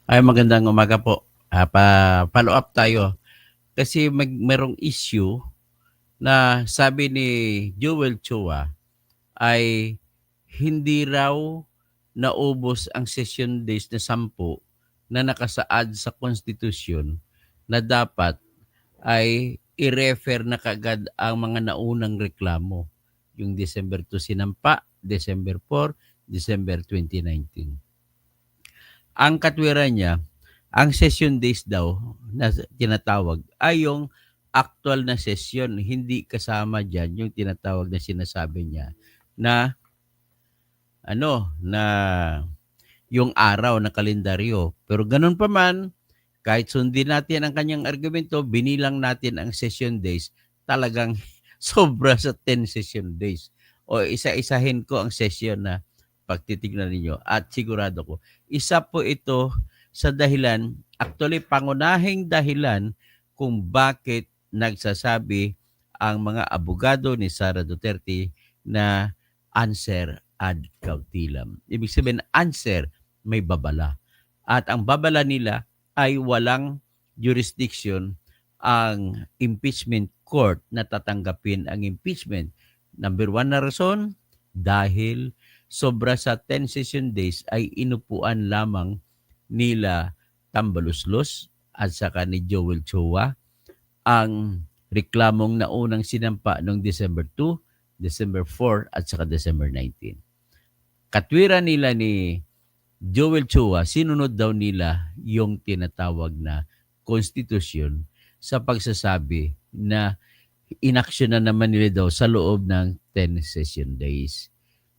Ay, magandang umaga po. Follow up tayo. Kasi merong issue na sabi ni Joel Chua ay hindi raw naubos ang session days na 10 na nakasaad sa konstitusyon na dapat ay i-refer na kagad ang mga naunang reklamo. Yung December 2 sinampa, December 4, December 2019. Ang katwiran niya, ang session days daw na tinatawag ay yung actual na session, hindi kasama diyan yung tinatawag na sinasabi niya na na yung araw na kalendaryo. Pero ganun pa man, kahit sundin natin ang kanyang argumento, binilang natin ang session days, talagang sobra sa 10 session days. O isa-isahin ko ang session na pagtitignan ninyo at sigurado ko, isa po ito sa dahilan, actually pangunahing dahilan kung bakit nagsasabi ang mga abogado ni Sara Duterte na answer ad cautelam. Ibig sabihin, answer, may babala. At ang babala nila ay walang jurisdiction ang impeachment court na tatanggapin ang impeachment. Number one na rason, dahil sobra sa 10 session days ay inupuan lamang nila Tambaluslos at saka ni Joel Chua ang reklamong naunang sinampa noong December 2, December 4 at saka December 19. Katwiran nila ni Joel Chua, sinunod daw nila yung tinatawag na konstitusyon sa pagsasabi na inaksyon na naman nila daw sa loob ng 10 session days.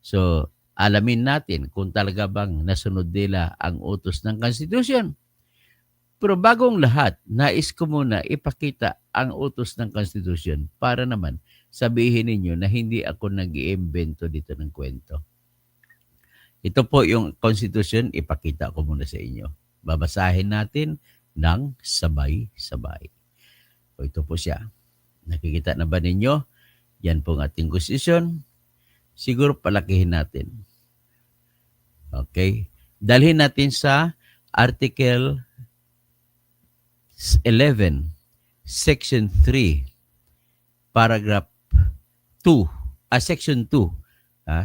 So, alamin natin kung talaga bang nasunod nila ang utos ng konstitusyon. Pero bagong lahat, nais ko muna ipakita ang utos ng konstitusyon para naman sabihin ninyo na hindi ako nag-iimbento dito ng kwento. Ito po yung konstitusyon, ipakita ko muna sa inyo. Babasahin natin ng sabay-sabay. O ito po siya. Nakikita na ba ninyo? Yan po ang ating konstitusyon. Siguro palakihin natin. Okay? Dalhin natin sa Article 11, Section 3, Paragraph 2, Section 2.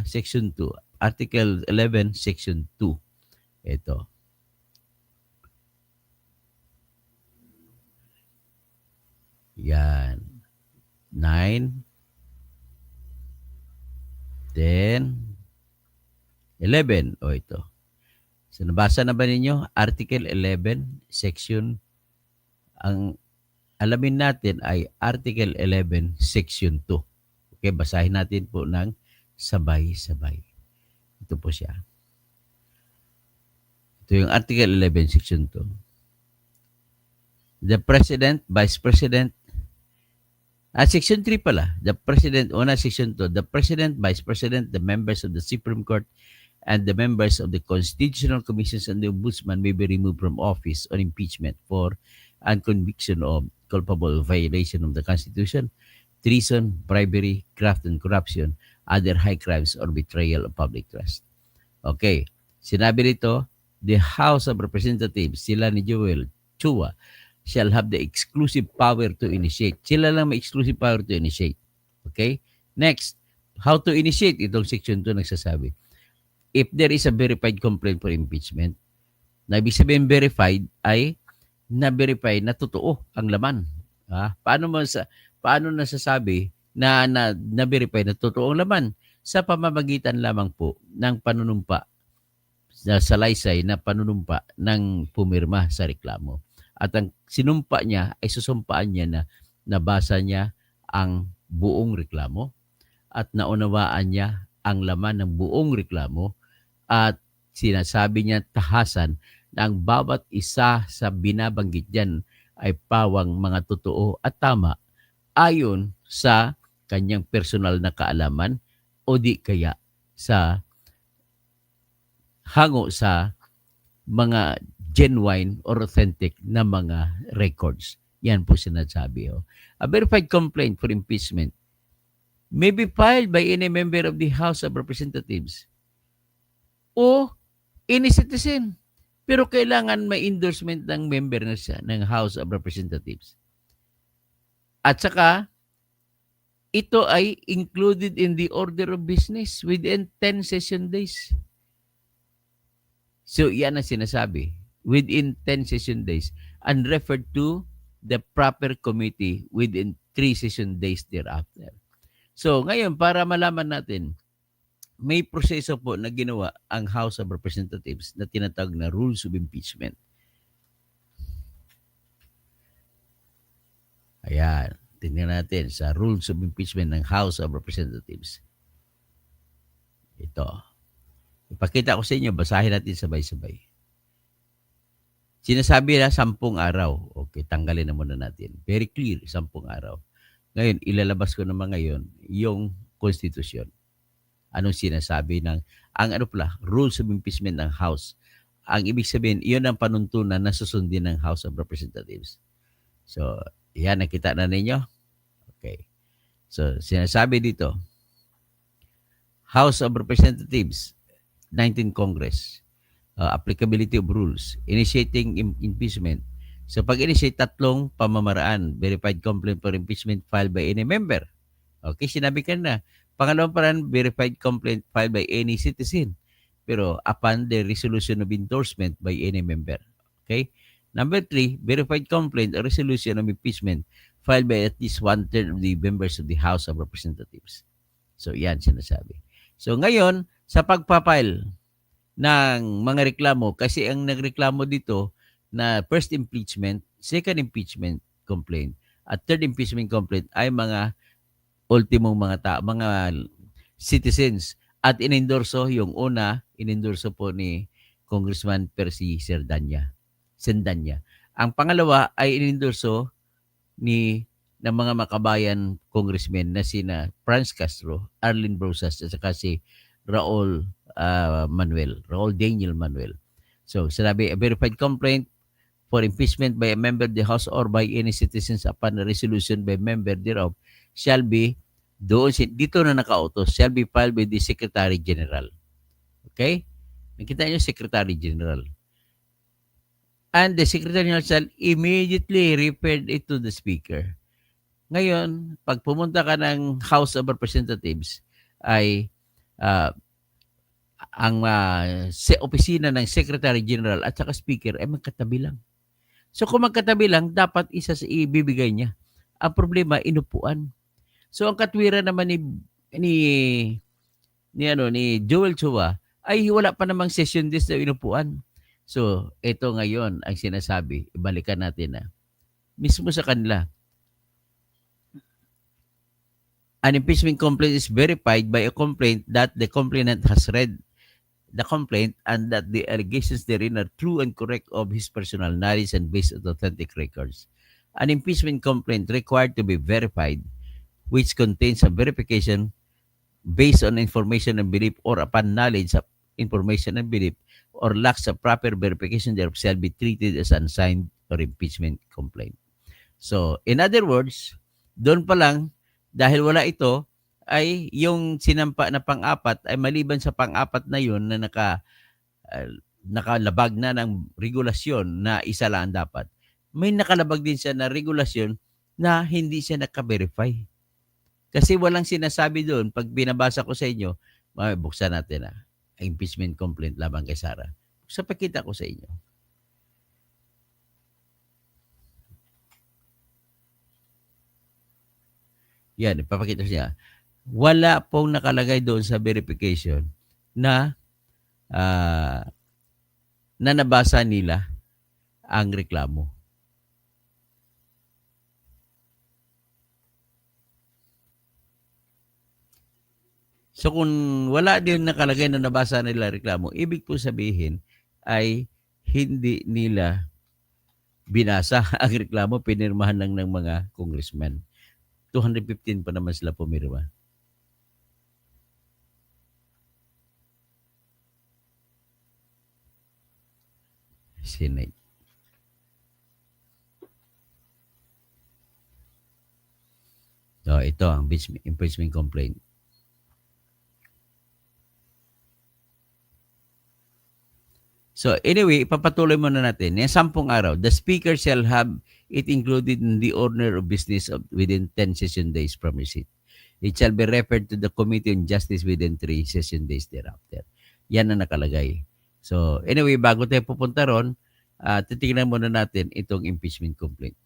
Section 2. Article 11, Section 2. Ito. Yan. 9, 10, 11. O ito. So, nabasa na ba ninyo? Article 11, Section, ang alamin natin ay Article 11, Section 2. Okay, basahin natin po ng sabay-sabay. Ito po siya. Ito yung Article 11, Section 2. The President, Vice President, Section 3 pala. The President, Section 2. The President, Vice President, the members of the Supreme Court, and the members of the Constitutional Commissions and the Ombudsman may be removed from office on impeachment for and conviction of culpable violation of the Constitution, treason, bribery, graft and corruption, other high crimes, or betrayal of public trust. Okay. Sinabi rito, the House of Representatives, sila ni Joel Chua, shall have the exclusive power to initiate. Sila lang may exclusive power to initiate. Okay? Next, how to initiate? Itong section 2 nagsasabi. If there is a verified complaint for impeachment, na ibig sabihin verified ay na-verify na totoo ang laman. Paano nasasabi na na-verify na totoo ang laman? Sa pamamagitan lamang po ng panunumpa, sa salaysay na panunumpa ng pumirma sa reklamo. At ang sinumpa niya ay susumpaan niya na nabasa niya ang buong reklamo at naunawaan niya ang laman ng buong reklamo at sinasabi niya tahasan na ang bawat isa sa binabanggit diyan ay pawang mga totoo at tama ayon sa kanyang personal na kaalaman o di kaya sa hango sa mga genuine or authentic na mga records. Yan po sinasabi. A verified complaint for impeachment may be filed by any member of the House of Representatives o any citizen Pero kailangan may endorsement ng member na siya ng House of Representatives. At saka, ito ay included in the order of business within 10 session days. So, yan ang sinasabi. Within 10 session days and referred to the proper committee within 3 session days thereafter. So, ngayon, para malaman natin, may proseso po na ginawa ang House of Representatives na tinatawag na Rules of Impeachment. Ayan. Tingnan natin sa Rules of Impeachment ng House of Representatives. Ito. Ipakita ko sa inyo, basahin natin sabay-sabay. Sinasabi na 10 araw. Okay, tanggalin na muna natin. Very clear, 10 araw. Ngayon, ilalabas ko naman ngayon yung konstitusyon. Anong sinasabi ng, Rules of Impeachment ng House. Ang ibig sabihin, iyon ang panuntunan na susundin ng House of Representatives. So, yan, nakita na ninyo? Okay. So, sinasabi dito, House of Representatives, 19th Congress, applicability of rules, initiating impeachment. So, pag-initiate, 3 pamamaraan, verified complaint for impeachment filed by any member. Okay, sinabi ka na. Pangalawang paraan, verified complaint filed by any citizen. Pero upon the resolution of endorsement by any member. Okay? Number 3, verified complaint or resolution of impeachment filed by at least 1/3 of the members of the House of Representatives. So, yan sinasabi. So, ngayon, sa pagpapile ng mga reklamo, kasi ang nagreklamo dito na first impeachment, second impeachment complaint, at third impeachment complaint ay mga ultimong mga citizens. At inendorso yung una, inendorso po ni Congressman Percy Sendanya. Ang pangalawa ay inendorso ng mga makabayan congressmen na sina Franz Castro, Arlene Brosas, at saka si Raul Daniel Manuel. So, sinabi, a verified complaint for impeachment by a member of the House or by any citizens upon a resolution by member thereof shall be, dito na nakautos, shall be filed with the Secretary General. Okay? Nakita niyo, Secretary General. And the Secretary General shall immediately refer it to the Speaker. Ngayon, pag pumunta ka ng House of Representatives, ay ang opisina ng Secretary General at saka Speaker ay magkatabi lang. So kung magkatabi lang, dapat isa sa ibibigay niya. Ang problema, inupuan. So ang katwiran naman ni Joel Chua ay wala pa namang session days na inupuan. So ito ngayon ang sinasabi, ibalikan natin na mismo sa kanila. An impeachment complaint is verified by a complaint that the complainant has read the complaint and that the allegations therein are true and correct of his personal knowledge and based on authentic records. An impeachment complaint required to be verified, which contains a verification based on information and belief or upon knowledge of information and belief or lacks of proper verification thereof shall be treated as unsigned or impeachment complaint. So, in other words, doon pa lang, dahil wala ito, ay yung sinampa na pang-apat ay maliban sa pang-apat na yun na nakalabag na ng regulasyon na isa lang dapat. May nakalabag din siya na regulasyon na hindi siya naka-verify. Kasi walang sinasabi doon, pag binabasa ko sa inyo, buksan natin impeachment complaint laban kay Sara. Sa pakita ko sa inyo. Yan, ipapakita siya. Wala pong nakalagay doon sa verification na nabasa nila ang reklamo. So kung wala din nakalagay na nabasa nila reklamo, ibig po sabihin ay hindi nila binasa ang reklamo, pinirmahan lang ng mga congressman. 215 pa naman sila pumirma. Senate. So, ito ang impeachment complaint. So anyway, ipapatuloy muna natin. Yung 10 araw, the speaker shall have it included in the order of business within 10 session days from receipt. It shall be referred to the Committee on Justice within 3 session days thereafter. Yan ang nakalagay. So anyway, bago tayo pupunta ron, titignan muna natin itong impeachment complaint.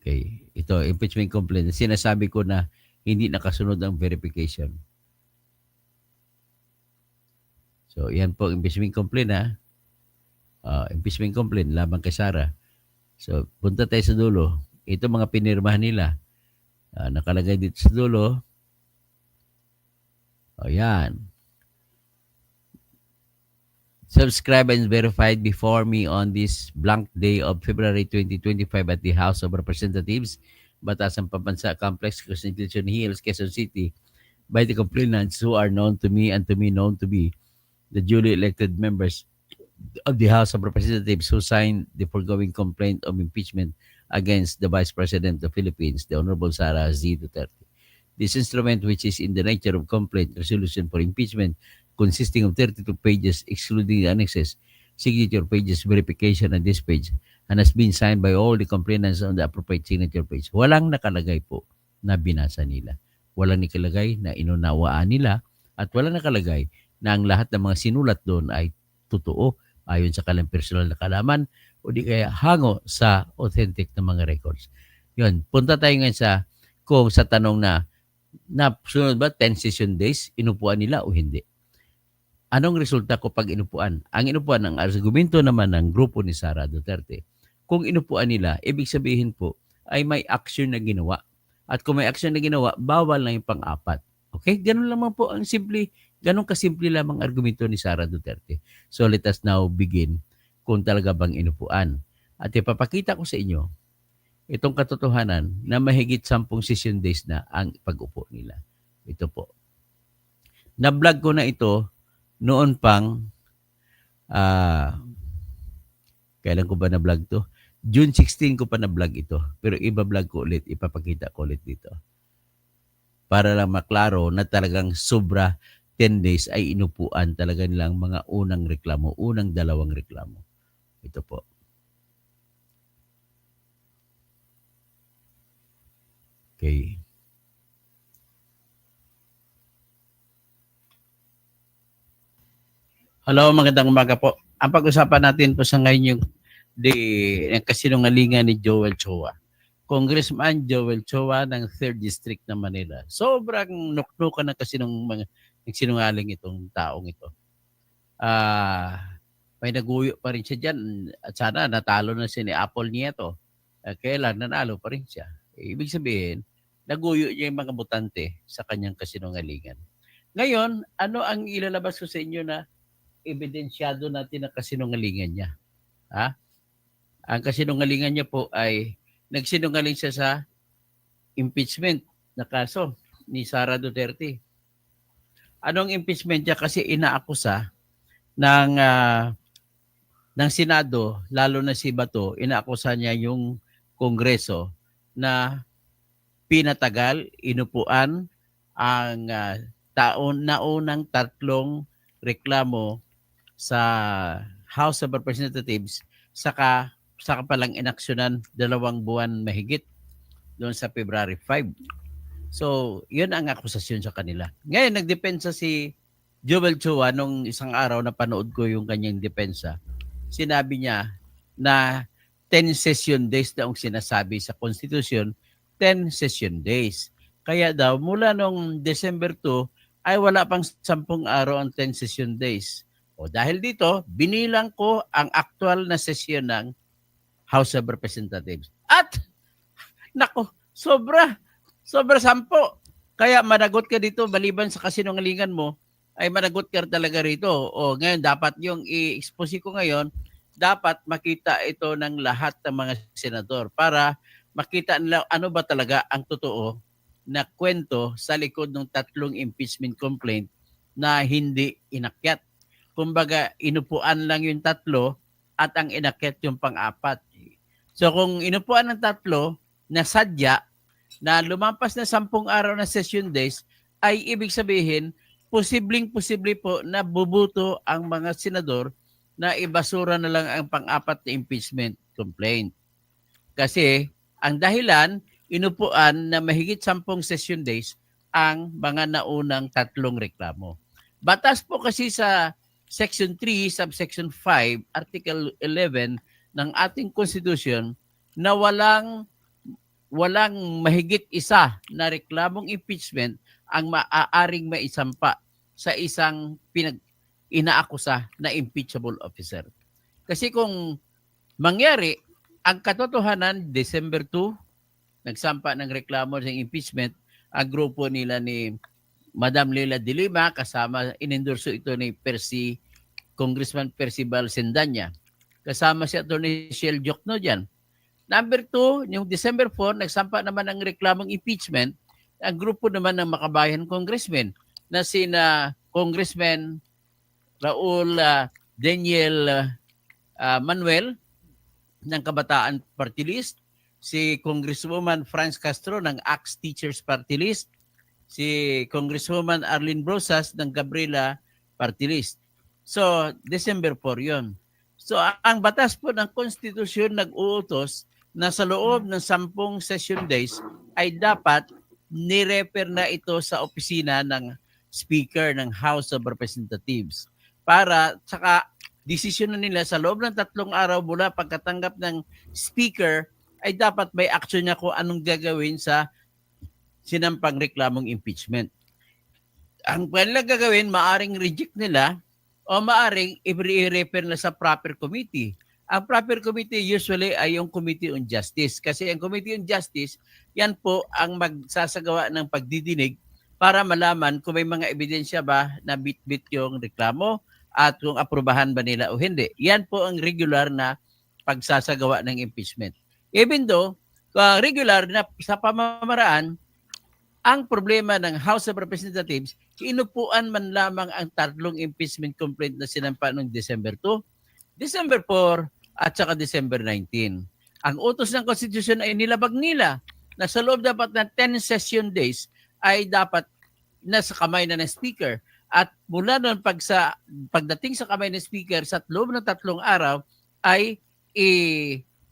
Okay, ito, impeachment complaint. Sinasabi ko na hindi nakasunod ang verification. So, yan po impeachment complaint ha. Impeachment complaint laban kay Sara. So, punta tayo sa dulo. Ito mga pinirmahan nila. Nakalagay dito sa dulo. Yan. Subscribed and verified before me on this blank day of February 2025 at the House of Representatives, Batasan Pambansa Complex, Constitution Hills, Quezon City, by the complainants who are known to me and to me known to be the duly elected members of the House of Representatives who signed the foregoing complaint of impeachment against the Vice President of the Philippines, the Honorable Sara Z. Duterte. This instrument, which is in the nature of complaint resolution for impeachment, consisting of 32 pages excluding the annexes, signature pages, verification on this page, and has been signed by all the complainants on the appropriate signature page. Walang nakalagay po na binasa nila. Walang nakalagay na inunawaan nila at walang nakalagay na ang lahat ng mga sinulat doon ay totoo ayon sa kanilang personal na kalaman o di kaya hango sa authentic na mga records. Yun, punta tayo ngayon kung sa tanong na sunod ba 10 session days, inupuan nila o hindi? Anong resulta ko pag inupuan? Ang inupuan ng argumento naman ng grupo ni Sara Duterte. Kung inupuan nila, ibig sabihin po ay may action na ginawa. At kung may action na ginawa, bawal na yung pang-apat. Okay? Ganun lamang po ang simple, ganun kasimple lamang argumento ni Sara Duterte. So let us now begin kung talaga bang inupuan. At ipapakita ko sa inyo itong katotohanan na mahigit 10 session days na ang pag-upo nila. Ito po. Na-vlog ko na ito noon pang, kailan ko ba na-vlog to? June 16 ko pa na-vlog ito. Pero iba-vlog ko ulit, ipapakita ko ulit dito. Para lang maklaro na talagang sobra 10 days ay inupuan talaga nilang mga unang reklamo, unang dalawang reklamo. Ito po. Okay. Hello, magandang umaga po. Ang pag-usapan natin po sa ngayon yung kasinungalingan ni Joel Chua. Congressman Joel Chua ng 3rd District ng Manila. Sobrang nuknukan ng sinungaling itong taong ito. May naguyo pa rin siya dyan. At sana natalo na siya ni Apple Nieto. Kailan nanalo pa rin siya. Ibig sabihin, naguyo niya yung mga botante sa kanyang kasinungalingan. Ngayon, ano ang ilalabas ko sa inyo na ebidensyado natin ang kasinungalingan niya? Ang kasinungalingan niya po ay nagsinungaling siya sa impeachment na kaso ni Sara Duterte. Anong impeachment niya? Kasi inaakusa ng Senado, lalo na si Bato, inaakusa niya yung Kongreso na pinatagal, inupuan ang naunang 3 reklamo sa House of Representatives saka palang inaksyonan 2 buwan mahigit doon sa February 5. So, yun ang akusasyon sa kanila. Ngayon, nagdepensa si Joel Chua nung isang araw na panood ko yung kanyang depensa. Sinabi niya na 10 session days daw ang sinasabi sa Constitution, 10 session days. Kaya daw, mula nung December 2, ay wala pang 10 araw ang 10 session days. O dahil dito, binilang ko ang aktual na sesyon ng House of Representatives. At, nako, sobra 10. Kaya managot ka dito, maliban sa kasinungalingan mo, ay managot ka talaga rito. O ngayon, dapat yung i-expose ko ngayon, dapat makita ito ng lahat ng mga senador para makita nila ano ba talaga ang totoo na kwento sa likod ng 3 impeachment complaint na hindi inakyat. Kumbaga, inupuan lang yung 3 at ang inakyat yung pang-4. So kung inupuan ng 3 na sadya na lumampas na 10 araw na session days, ay ibig sabihin posible po na bubuto ang mga senador na ibasura na lang ang pang-apat na impeachment complaint. Kasi ang dahilan, inupuan na mahigit 10 session days ang mga naunang tatlong reklamo. Batas po kasi sa Section 3, Subsection 5, Article 11 ng ating Constitution na walang mahigit isa na reklamong impeachment ang maaaring maisampa sa isang inaakusa na impeachable officer. Kasi kung mangyari, ang katotohanan, December 2, nagsampa ng reklamo ng impeachment ang grupo nila ni Madam Leila de Lima, kasama, inendorso ito ni Congressman Percival Sendanya. Kasama si Atty. Shell Jokno dyan. Number 2, yung December 4, nagsampa naman ng reklamong impeachment ang grupo naman ng Makabayan Congressmen na sina Congressman Raul Daniel Manuel ng Kabataan Party List, si Congresswoman Franz Castro ng ACT Teachers Party List, si Congresswoman Arlene Brosas ng Gabriela Party List. So, December 4 yon. So, ang batas po ng konstitusyon nag-uutos na sa loob ng 10 session days ay dapat ni-refer na ito sa opisina ng Speaker ng House of Representatives para saka desisyon na nila sa loob ng 3 araw mula pagkatanggap ng Speaker ay dapat may action niya kung anong gagawin sa sinampang reklamong impeachment. Ang kanilang gagawin, maaring reject nila o maaring i-refer na sa proper committee. Ang proper committee usually ay yung Committee on Justice. Kasi ang Committee on Justice, yan po ang magsasagawa ng pagdidinig para malaman kung may mga ebidensya ba na bit-bit yung reklamo at kung aprubahan ba nila o hindi. Yan po ang regular na pagsasagawa ng impeachment. Even though, regular na sa pamamaraan, ang problema ng House of Representatives, inupuan man lamang ang 3 impeachment complaint na sinampa noong December 2, December 4, at saka December 19. Ang utos ng Constitution ay nilabag nila na sa loob dapat ng 10 session days ay dapat nasa kamay na ng Speaker. At mula noon pagdating sa kamay ng Speaker sa loob ng 3 araw ay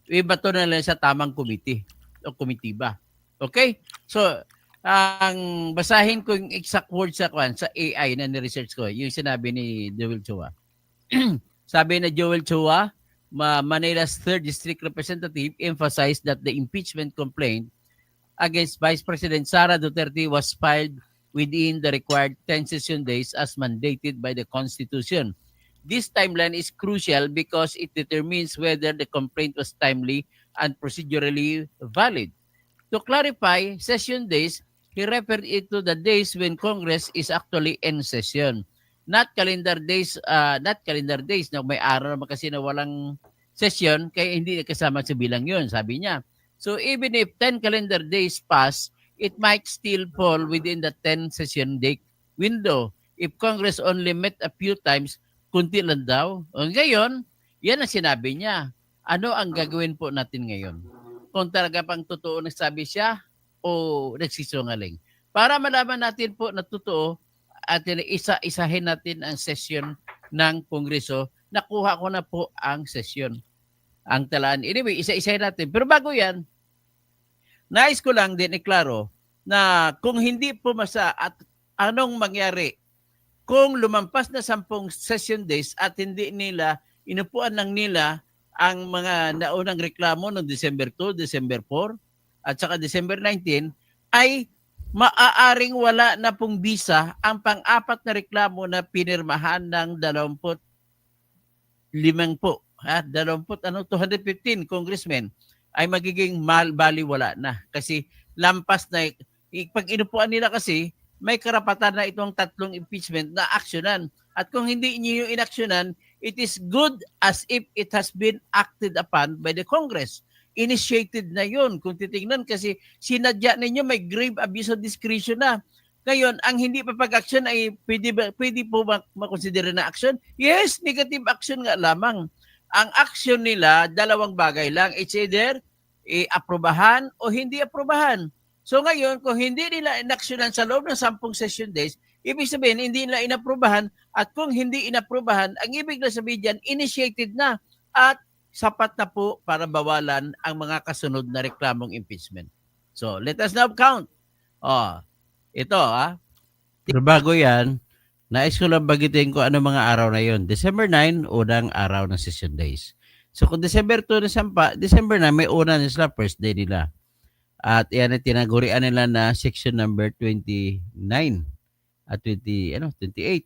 ibato na lang sa tamang committee o komitiba. Okay? So, ang basahin ko yung exact words sa AI na ni-research ko, yung sinabi ni Joel Chua. Sabi na Joel Chua, Manila's 3rd District Representative emphasized that the impeachment complaint against Vice President Sara Duterte was filed within the required 10 session days as mandated by the Constitution. This timeline is crucial because it determines whether the complaint was timely and procedurally valid. To clarify, session days, he referred it to the days when Congress is actually in session. Not calendar days na may araw naman kasi na walang session kaya hindi kasama sa bilang yun, sabi niya. So even if 10 calendar days pass, it might still fall within the 10 session day window. If Congress only met a few times, kunti lang daw. O ngayon, yan ang sinabi niya. Ano ang gagawin po natin ngayon? Kung talaga pang totoo nagsabi siya o nagsisinungaling. Para malaman natin po na totoo at isa-isahin natin ang session ng Kongreso, nakuha ko na po ang session. Ang talaan. Anyway, isa-isahin natin. Pero bago yan, nais ko lang din iklaro na kung hindi pumasa at anong mangyari kung lumampas na 10 session days at hindi nila, inupuan lang nila ang mga naunang reklamo noong December 2, December 4, at saka December 19, ay maaaring wala na pong bisa ang pang-apat na reklamo na pinirmahan ng 25 po. 215 congressmen ay magiging baliwala na kasi lampas na. Pag inupuan nila kasi, may karapatan na itong 3 impeachment na aksyonan. At kung hindi niyo inaksyonan, it is good as if it has been acted upon by the Congress. Initiated na yun. Kung titingnan kasi sinadya ninyo may grave abuse of discretion na. Ngayon, ang hindi pa pag-action ay pwede po makonsidera na action? Yes, negative action nga lamang. Ang action nila, 2 bagay lang. It's either aprobahan o hindi aprobahan. So ngayon, kung hindi nila inaksyonan sa loob ng 10 session days, Ibig sabihin, hindi nila inaprubahan, at kung hindi inaprubahan, ang ibig na sabihin dyan, initiated na at sapat na po para bawalan ang mga kasunod na reklamong impeachment. So, let us now count. Oh, ito Pero bago yan, nais ko lang bagitin ko ano mga araw na yon. December 9, unang araw ng session days. So kung December 2 na sampa, December 9 may una na sila, first day nila. At yan ang tinagurian nila na section number 29 at 28,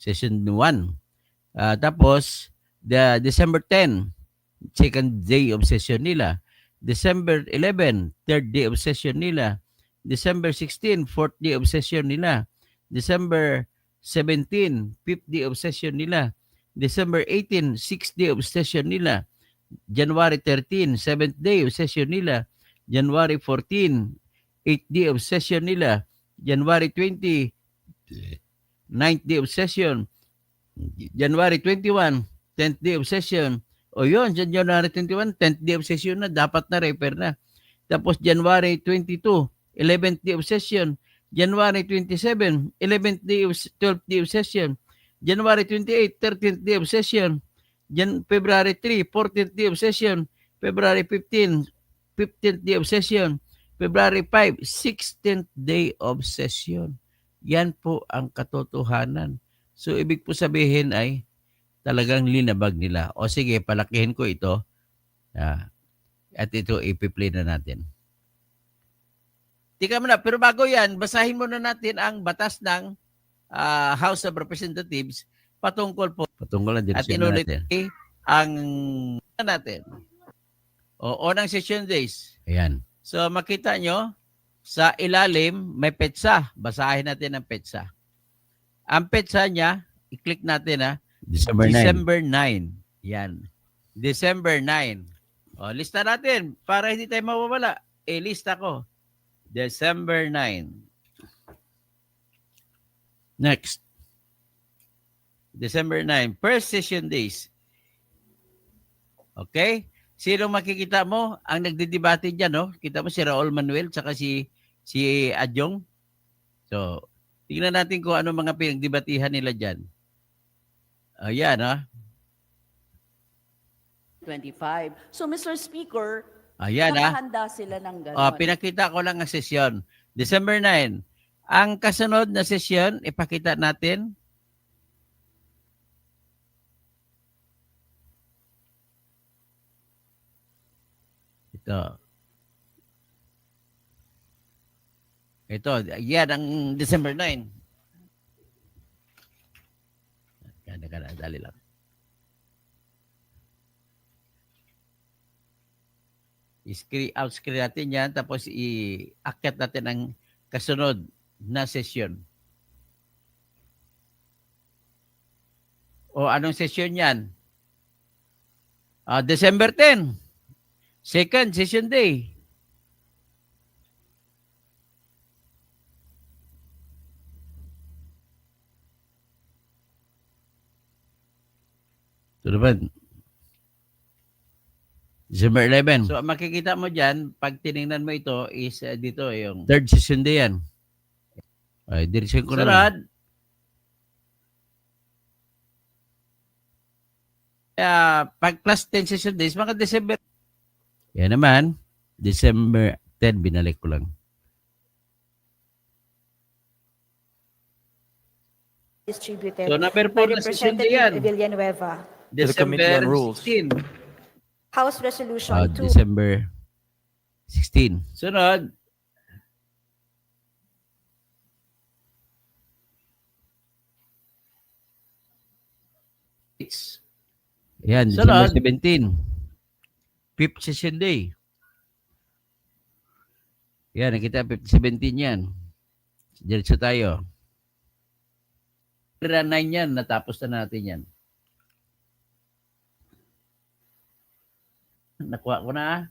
session 1. Tapos, December 10, second day of session nila. December 11, third day of session nila. December 16, fourth day of session nila. December 17, fifth day of session nila. December 18, sixth day of session nila. January 13, seventh day of session nila. January 14, eighth day of session nila. January 20, ninth day of session. January 21, 10th day of session. O yun, January 21, 10th day of session na, dapat na repair na. Tapos January 22, 11th day of session. January 27, 11th day of 12th day of session. January 28, 13th day of session. February 3, 14th day of session. February 15, 15th day of session. February 5, 16th day of session. Yan po ang katotohanan. So, ibig po sabihin ay talagang linabag nila. O sige, palakihin ko ito. At ito, ipi-play na natin. Tika muna, pero bago yan, basahin muna natin ang batas ng House of Representatives patungkol lang din. At inulit ang natin. O ng session days. Ayan. So, makita nyo, sa ilalim, may petsa. Basahin natin ang petsa. Ang petsa niya, i-click natin December 9. Yan. December 9. O, lista natin para hindi tayo mawawala. Lista ko. December 9. Next. December 9. First session days. Okay? Sino makikita mo? Ang nagdidebate dyan, no? Kita mo si Raul Manuel tsaka si Adjong. So, tingnan natin kung ano mga pinagdebatihan nila dyan. Ayan, 25. So, Mr. Speaker, ayan, nakahanda sila ng gano'n. Pinakita ko lang ang sesyon. December 9. Ang kasunod na sesyon, ipakita natin. Ito, yan ang December 9. Dali lang. Out-screen natin yan, tapos i-akyat natin ang kasunod na session. O anong session yan? December 10. Second session day. Ito naman. December 11. So, makikita mo dyan, pag tinignan mo ito, is dito yung third session day yan. Ay, direksyon ko na lang. Pag plus 10 session days, mga December. Yan naman, December 10, binalik ko lang. Distributed So, number 4 na session day yan. Villanueva. December 16. House Resolution 2. December 16. Sunod. Yan, December 17. Fifth session day. Yan, nakita 17 yan. Diretso tayo. 9 yan, natapos na natin yan. Nakuha ko na.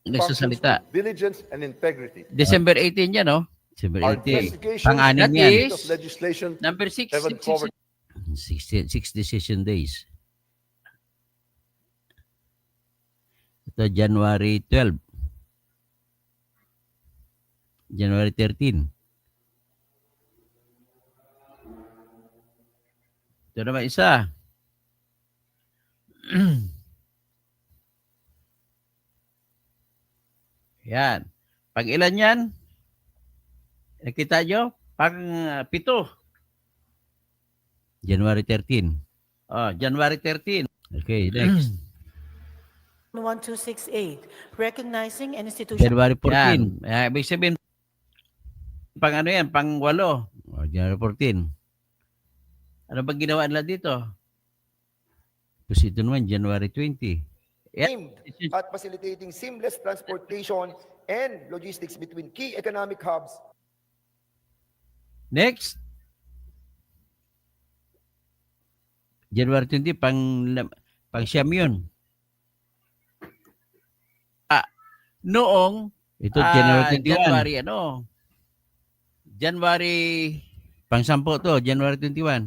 Nagsasalita. Diligence and integrity. December 18 yan, no? December 18. Pang-anim yan. Number 6. 6 decision days. Ito, January 12. January 13. Ito naman isa. Yan. Pang ilan yan? Nakita nyo? Pang 7. January 13. Oh, January 13. Okay, next. 1268, recognizing an institution. January 14. Ibig sabihin, pang ano yan? Pang 8. Oh, January 14. Ano bang ginawa nila dito? Tapos ito naman, January 20. aimed at facilitating seamless transportation and logistics between key economic hubs. Next. January 20, pang siyam yun. Noong ito January 21. January pang 10 to, January 21.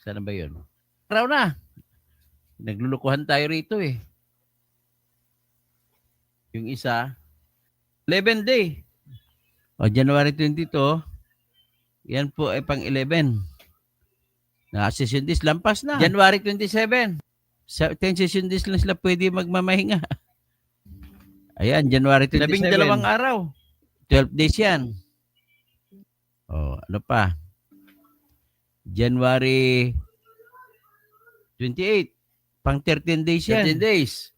Saan ba yun? Araw na. Naglulukuhan tayo rito eh. Yung isa, 11 day. O January 22, yan po ay pang 11. Na-session days, lampas na. January 27. Sa 10 session days lang sila pwede magmamahinga. Ayan, January 27. 12 araw. 12 days yan. O, ano pa? January 28. Pang 13 days yan. 13 days.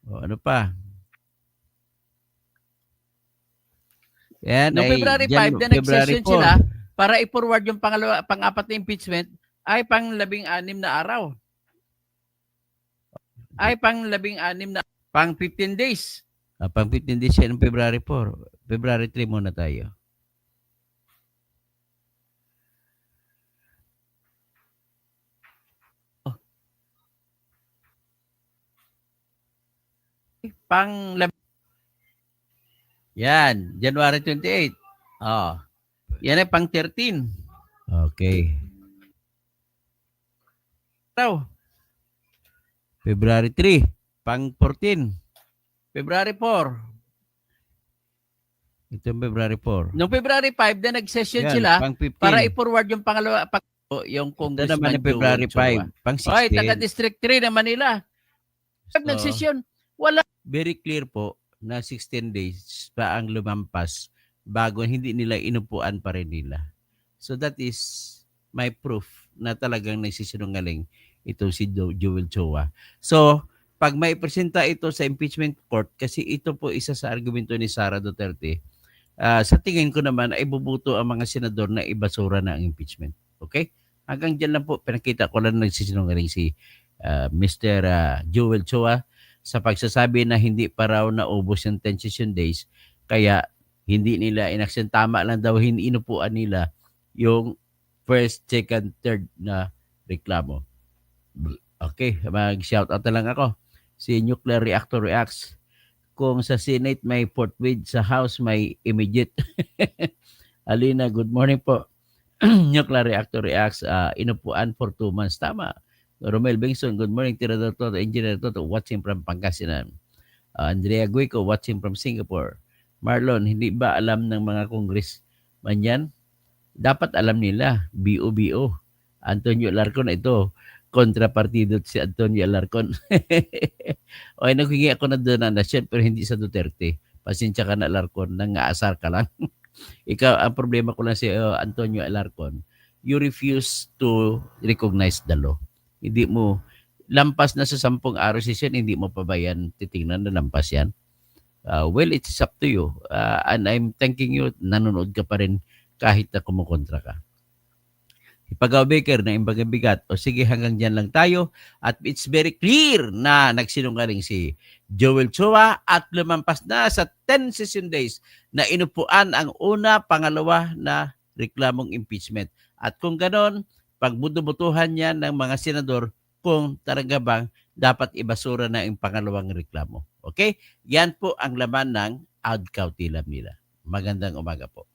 O, ano pa? Yan, Noong February 5 na nag-session sila para i-forward yung pang-apat na impeachment ay pang 16 na araw. Ay pang 16 na, pang 15 days. Pang 15 days yan ng February 4. February 3 muna tayo. Pang Yan, January 28. Oh. yan ay pang 13. Okay. Araw. February 3, pang 14. February 4. Ito yung February 4. Noong February 5 na nag-session Yan, sila pang 15. para i-forward yung yung Ito Congressman naman yung February Joel 5, pang 16. Oy, taga District 3 ng Manila. Pag So, nag-session, wala. very clear po na 16 days pa ang lumampas bago hindi nila inupuan pa rin nila. So that is my proof na talagang nagsisinungaling ito si Joel Chua. So, pag may presenta ito sa impeachment court, kasi ito po isa sa argumento ni Sara Duterte, sa tingin ko naman ay bubuto ang mga senador na ibasura na ang impeachment. Okay? Hanggang dyan lang po, pinakita ko lang nagsisinungaling si Mr. Joel Chua sa pagsasabi na hindi pa raw naubos yung 10 session days, kaya hindi nila inaksyon. Tama lang daw, hindi inupuan nila yung first, second, third na reklamo. Okay, mag-shout out na lang ako. Si Nuclear Reactor Reacts. Kung sa Senate may forthwith, sa House may immediate. Alina, good morning po. Nuclear Reactor Reacts, inupuan for 2 months. Tama. Romel Bengson, good morning. Tirador Toto, Engineer Toto, watching from Pangasinan. Andrea Guico, watching from Singapore. Marlon, hindi ba alam ng mga congressman yan? Dapat alam nila. BO. Antonio Alarcon, ito. Kontrapartido si Antonio Alarcon. Okay, naghingi ako na donasyon pero hindi sa Duterte. Pasensya ka na, Alarcon. Nangaasar ka lang. Ikaw, ang problema ko lang si Antonio Alarcon, you refuse to recognize the law. Hindi mo, lampas na sa 10 araw session, hindi mo pa ba yan titingnan na lampas yan? Well, it's up to you. And I'm thanking you, nanonood ka pa rin kahit na kumukontra ka. Ipagaw Baker na imbaga-bigat. O sige, hanggang dyan lang tayo. At it's very clear na nagsinungaling si Joel Chua at lumampas na sa 10 session days na inupuan ang una, pangalawa na reklamong impeachment. At kung ganon, pagbudubutuhan niya ng mga senador kung talaga bang dapat ibasura na ang pangalawang reklamo. Okay? Yan po ang laman ng ad cautela nila. Magandang umaga po.